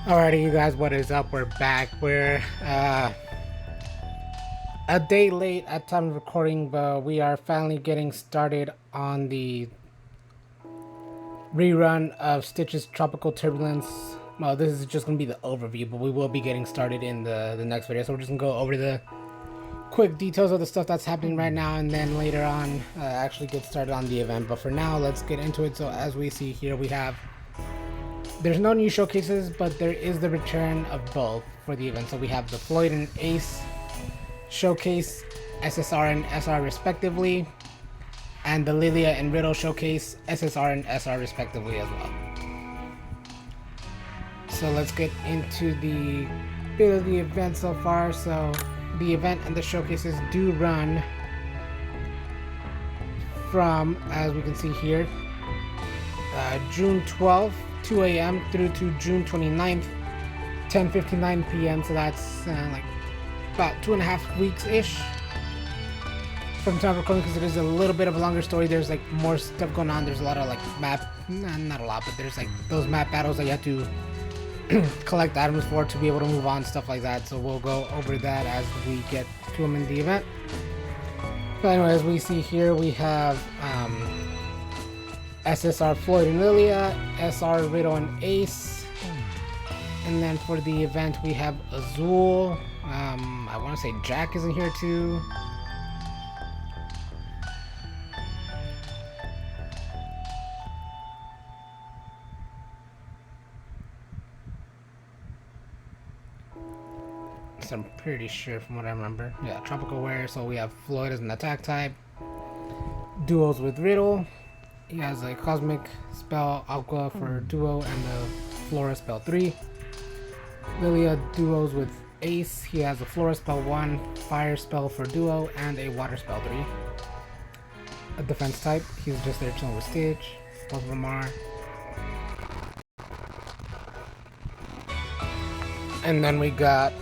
Alrighty, you guys, what is up? We're back. We're a day late at time of recording, but we are finally getting started on the rerun of Stitch's Tropical Turbulence. Well, this is just going to be the overview, but we will be getting started in the next video. So we're just going to go over the quick details of the stuff that's happening right now, and then later on actually get started on the event. But for now, let's get into it. So as we see here, we have... There's no new showcases, but there is the return of both for the event. So we have the Floyd and Ace showcase, SSR and SR respectively, and the Lilia and Riddle showcase, SSR and SR respectively as well. So let's get into the bit of the event so far. So the event and the showcases do run from, as we can see here, June 12th, 2 a.m. through to June 29th, 10:59 p.m. So that's like about 2.5 weeks-ish from time of recording, because it is a little bit of a longer story. There's like more stuff going on. There's a lot of like not a lot, but there's like those map battles that you have to collect items for to be able to move on, stuff like that. So we'll go over that as we get to them in the event. But anyway, as we see here, we have SSR Floyd and Lilia, SR Riddle and Ace, and then for the event we have Azul. I want to say Jack is in here too. So I'm pretty sure from what I remember. Yeah, Tropical Wear. So we have Floyd as an attack type. Duos with Riddle. He has a Cosmic spell Aqua for duo and a Flora spell 3. Lilia duos with Ace. He has a Flora spell 1, Fire spell for duo, and a Water spell 3. A defense type. He's just there chilling with Stitch. Both of them are. And then we got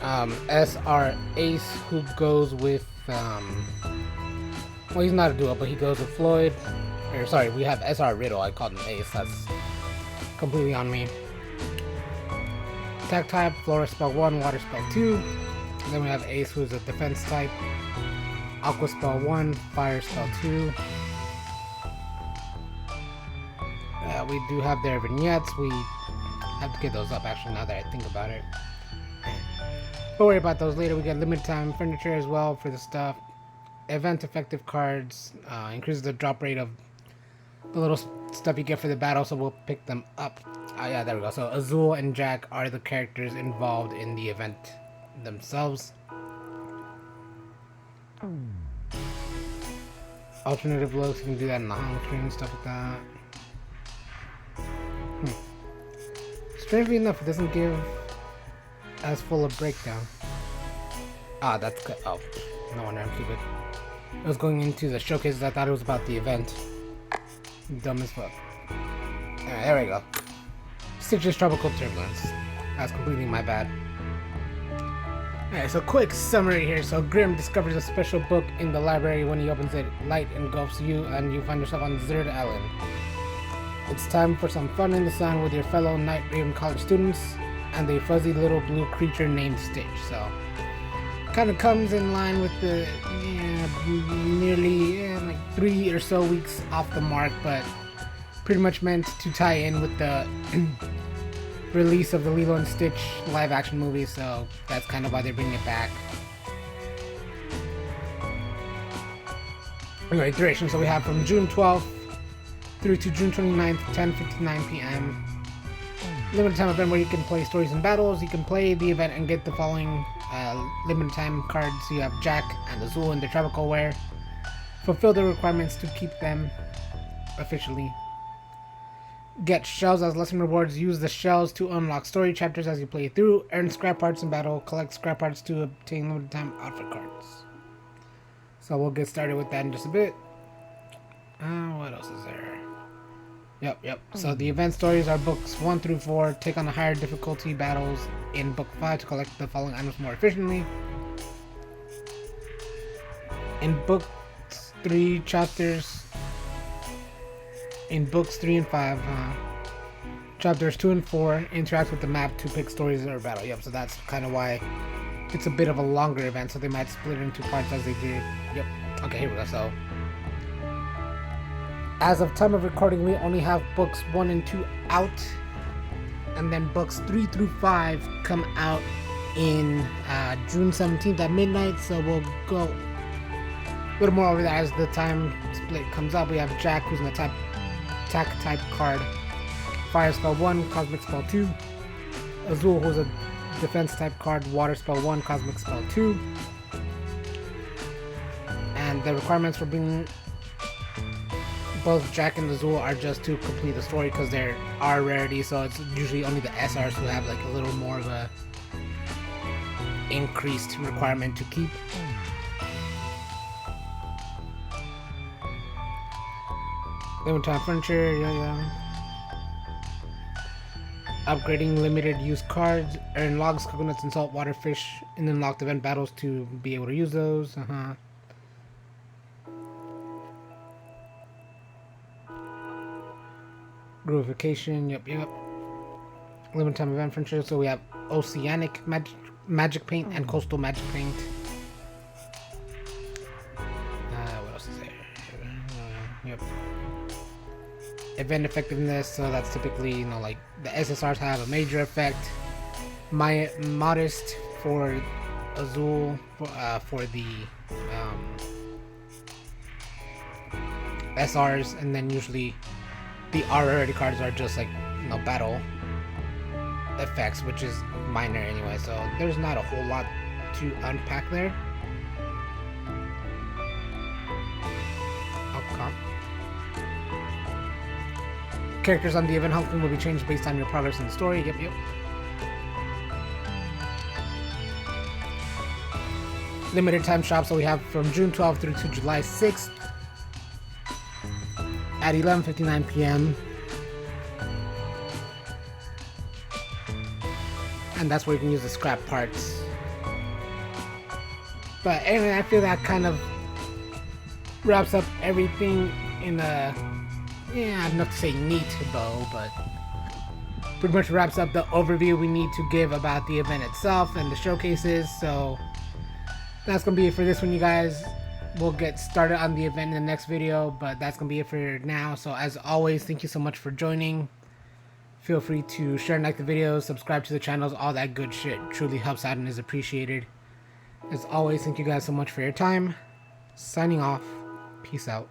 SR Ace, who goes with well, he's not a duo, but he goes with Floyd. Or sorry, we have SR Riddle. I called him Ace. That's completely on me. Attack type, Flora spell 1, Water spell 2. And then we have Ace, who's a defense type. Aqua spell 1, Fire spell 2. We do have their vignettes. We have to get those up actually now that I think about it. Don't worry about those later. We get limited time furniture as well for the stuff. Event effective cards, increases the drop rate of the little stuff you get for the battle, so we'll pick them up. Yeah, there we go. So Azul and Jack are the characters involved in the event themselves. Alternative looks, you can do that in the home screen, stuff like that. Strangely enough, it doesn't give as full a breakdown. Ah, that's good. Oh, no wonder I'm stupid. I was going into the showcases. I thought it was about the event. Dumb as fuck. Alright, there we go. Stitch's Tropical Turbulence. That's completely my bad. Alright, so quick summary here. So Grimm discovers a special book in the library. When he opens it, light engulfs you and you find yourself on a deserted island. It's time for some fun in the sun with your fellow Night Raven college students and a fuzzy little blue creature named Stitch. So kind of comes in line with the nearly like 3 or so weeks off the mark, but pretty much meant to tie in with the release of the Lilo and Stitch live action movie, so that's kind of why they're bringing it back. Anyway, duration, so we have from June 12th through to June 29th, 10:59 p.m. Limited time event where you can play stories and battles. You can play the event and get the following limited time cards. You have Jack and Azul in the Tropical Wear. Fulfill the requirements to keep them officially. Get shells as lesson rewards. Use the shells to unlock story chapters as you play through. Earn scrap parts in battle. Collect scrap parts to obtain limited time outfit cards. So we'll get started with that in just a bit. What else is there? Yep. So the event stories are books 1 through 4. Take on the higher difficulty battles in book 5 to collect the following items more efficiently. In book 3 chapters, in books 3 and 5, Chapters 2 and 4 interact with the map to pick stories or battle. Yep, so that's kind of why it's a bit of a longer event, so they might split it into parts as they did. Yep. Okay, here we go. So, as of time of recording, we only have books 1 and 2 out, and then books 3 through 5 come out in June 17th at midnight, so we'll go a little more over that as the time split comes up. We have Jack, who's an attack type card. Fire spell 1, cosmic spell 2. Azul, who's a defense type card. Water spell 1, cosmic spell 2. And the requirements for bringing both Jack and Azul are just to complete the story, because there are rarities, so it's usually only the SRs who have like a little more of a increased requirement to keep. Limited time furniture, yeah. Upgrading limited use cards, earn logs, coconuts, and saltwater fish in unlocked event battles to be able to use those. Groovification, yep. Limited time event furniture, so we have oceanic magic paint and coastal magic paint. What else is there? Yep. Event effectiveness, so that's typically, you know, like the SSRs have a major effect. Modest for Azul, for the SRs, and then usually the R rarity cards are just like, you know, battle effects, which is minor anyway, so there's not a whole lot to unpack there. Okay. Characters on the event hunting will be changed based on your progress in the story. Yep. Limited time shop, so we have from June 12th through to July 6th at 11:59 p.m. And that's where you can use the scrap parts. But anyway, I feel that kind of wraps up everything in a, not to say neat bow, but pretty much wraps up the overview we need to give about the event itself and the showcases. So that's gonna be it for this one, you guys. We'll get started on the event in the next video, but that's gonna be it for now. So as always, thank you so much for joining. Feel free to share and like the videos, subscribe to the channels, all that good shit truly helps out and is appreciated. As always, thank you guys so much for your time. Signing off. Peace out.